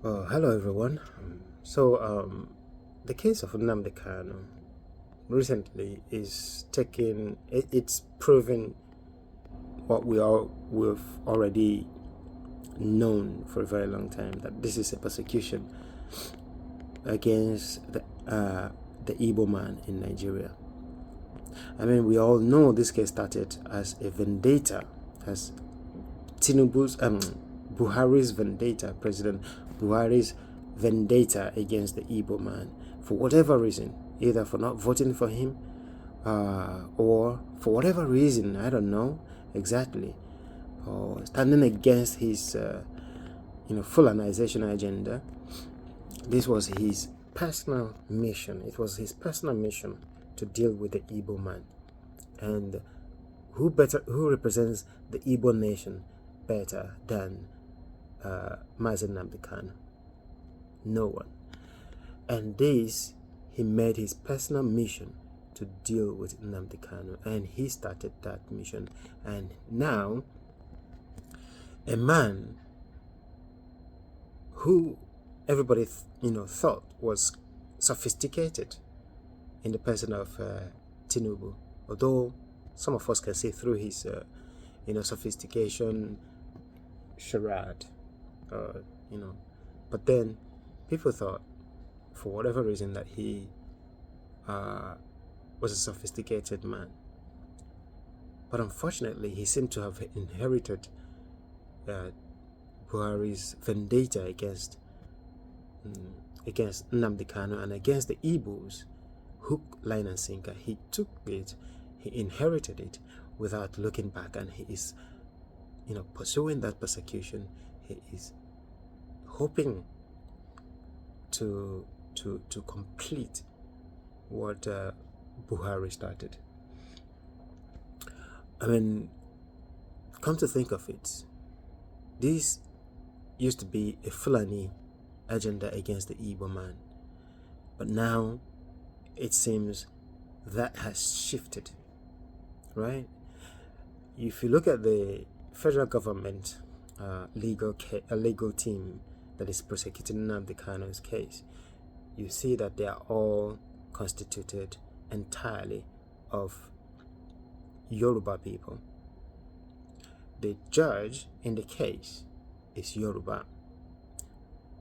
Hello everyone. The case of Nnamdi Kanu recently is it's proven what we've already known for a very long time, that this is a persecution against the Igbo man in Nigeria. I mean, we all know this case started as a vendetta, as Tinubu's Buhari's vendetta, President Buhari's vendetta against the Igbo man for whatever reason, either for not voting for him or for whatever reason, I don't know exactly, or standing against his Fulanization agenda. This was his personal mission. It was his personal mission to deal with the Igbo man. And who represents the Igbo nation better than Mazen Nnamdi Kanu? No one. And this, he made his personal mission to deal with Nnamdi Kanu, and he started that mission. And now, a man who everybody thought was sophisticated in the person of Tinubu, although some of us can see through his sophistication charade, but then people thought, for whatever reason, that he was a sophisticated man. But unfortunately, he seemed to have inherited Buhari's vendetta against Nnamdi Kanu and against the Igbos, hook, line, and sinker. He took it, he inherited it without looking back, and he is, pursuing that persecution. He is hoping to complete what Buhari started. I mean, come to think of it, this used to be a Fulani agenda against the Igbo man, but now it seems that has shifted, right? If you look at the federal government legal team that is prosecuting Nnamdi Kanu's case, you see that they are all constituted entirely of Yoruba people. The judge in the case is Yoruba.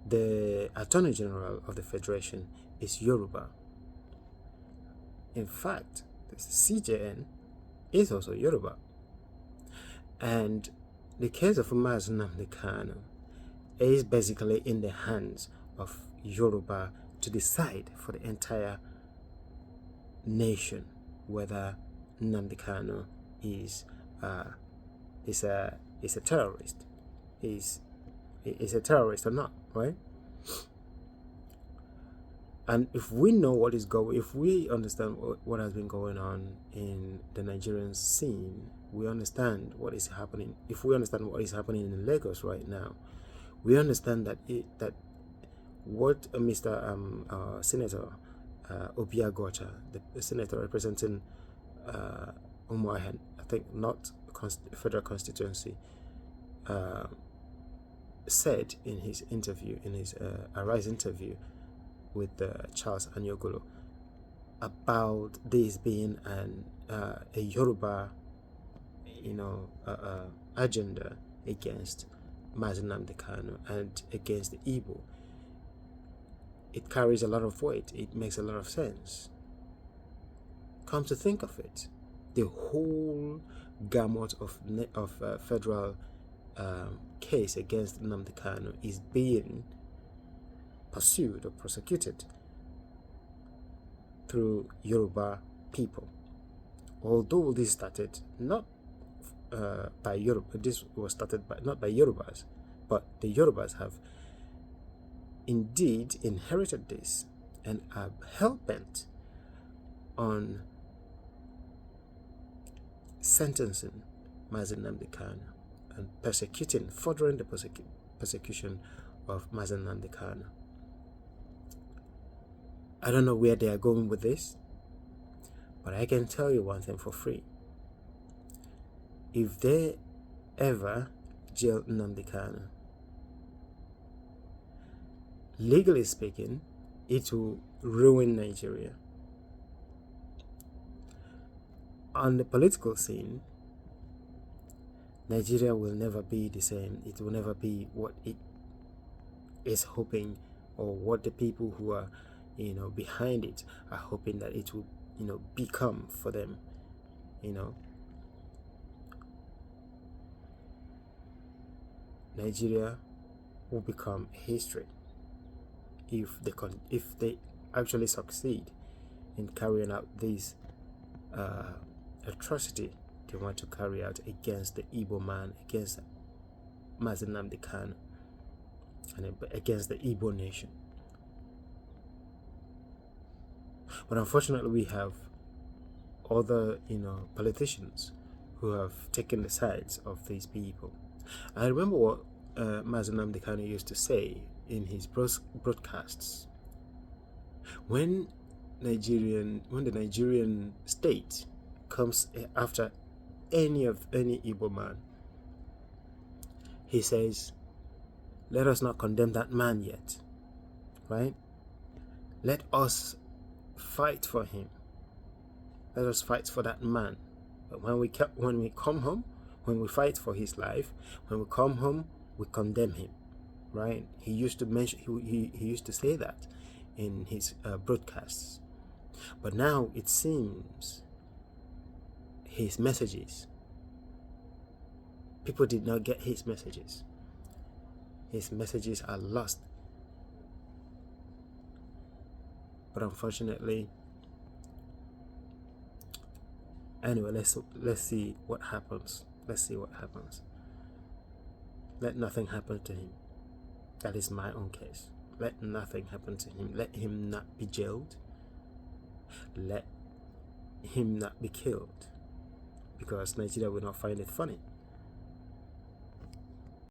The Attorney General of the Federation is Yoruba. In fact, the CJN is also Yoruba. And the case of Mazen Nnamdi Kanu is basically in the hands of Yoruba to decide for the entire nation whether Nnamdi Kanu is a terrorist, is a terrorist or not, right? And if we know what is going, if we understand what has been going on in the Nigerian scene, we understand what is happening. If we understand what is happening in Lagos right now, we understand that what Mr. Senator Obiagota, the senator representing Umuahen, I think not federal constituency, said in his interview, in his Arise interview with Charles Anyogolo, about this being a Yoruba, agenda against Mazen Nnamdi Kanu and against the Igbo. It carries a lot of weight. It makes a lot of sense. Come to think of it, the whole gamut of federal case against Nnamdi Kanu is being pursued or prosecuted through Yoruba people. Although this started not by Yoruba, this was started not by Yorubas, but the Yorubas have indeed inherited this and are hell-bent on sentencing Mazen Nnamdi Kanu and furthering the persecution of Mazen Nnamdi Kanu. I don't know where they are going with this, but I can tell you one thing for free. If they ever jail Nnamdi Kanu, legally speaking, it will ruin Nigeria. On the political scene, Nigeria will never be the same. It will never be what it is hoping, or what the people who are, behind it are hoping that it will, become for them. Nigeria will become history if they actually succeed in carrying out this atrocity they want to carry out against the Igbo man, against Nnamdi Kanu, and against the Igbo nation. But unfortunately, we have other, politicians who have taken the sides of these people. I remember what Nnamdi Kanu used to say in his broadcasts. When the Nigerian state comes after any Igbo man, he says, let us not condemn that man yet, right? Let us fight for him. Let us fight for that man. But when we come home, when we fight for his life, when we come home, we condemn him, right? He used to mention, he used to say that in his broadcasts. But now it seems his messages, people did not get his messages. His messages are lost. But unfortunately, anyway, let's see what happens. Let's see what happens. Let nothing happen to him. That is my own case. Let nothing happen to him. Let him not be jailed. Let him not be killed, because Nigeria will not find it funny.